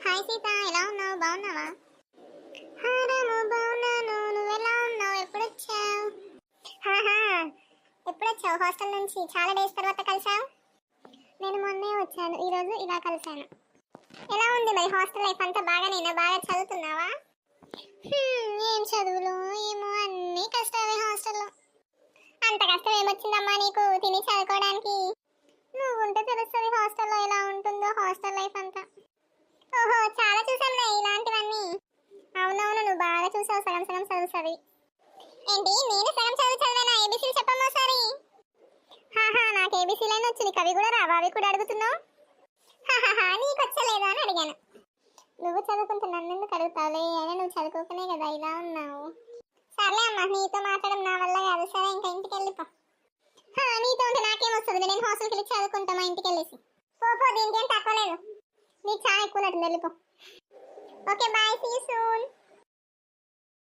Hi Sita, ఎలా ఉన్నావు? బాగున్నావా? హారాము బాగున్నాను. నువ్వెలా ఉన్నావు? ఎప్పుడొచ్చావు? హాహా, ఎప్పుడొచ్చావు హాస్టల్ నుంచి? చాలా డేస్ తర్వాత కలిసావు. నేను మొన్నే వచ్చాను, ఈరోజు ఇలా కలిసాను. ఎలా ఉంది మరి హాస్టల్ లైఫ్ అంతా? బాగానేనా? బాగా చదువుతున్నావా? ఏం చదువులు ఏమో, అన్నీ కష్టాలే హాస్టల్లో. అంత కష్టం ఏమొచ్చిందమ్మా నీకు తిని చదువుకోవడానికి? నువ్వు ఉంటే తెలుస్తుంది హాస్టల్లో ఎలా ఉంటుందో హాస్టల్ లైఫ్ అంతా. ఓహో, చాలా చూసాంలే ఇలాంటివన్నీ. అవునవును, నువ్వు బాగా చూసావు. సగం సగం చదువుతుంది. ఏంటి, నేను సగం చదివానా? ఏబీసీలు చెప్పమ్మా ఒకసారి. హాహా, నాకు ఏబీసీలైనా వచ్చు, నీకు అవి కూడా రావా? అవి కూడా అడుగుతున్నావు. హాహాహా, నీకు వచ్చలేదా అని అడిగాను. నువ్వు చదువుకుంటూ నన్ను ఎందుకు అడుగుతావులే? అయినా నువ్వు చదువుకోకనే కదా ఇలా ఉన్నావు. సర్లే అమ్మా, నీతో మాట్లాడడం నా వల్ల కాదు. సరే, ఇంకా ఇంటికి వెళ్ళిపో. నీతో ఉంటే నాకేం వస్తుంది? నేను హాస్టల్కి వెళ్ళి చదువుకుంటా మా ఇంటికి వెళ్ళేసి. పోపో, దీనికేం తక్కువ లేదు. నీకు చాలా ఎక్కువ నట్టుంది, వెళ్ళిపో. Okay, bye, see you soon.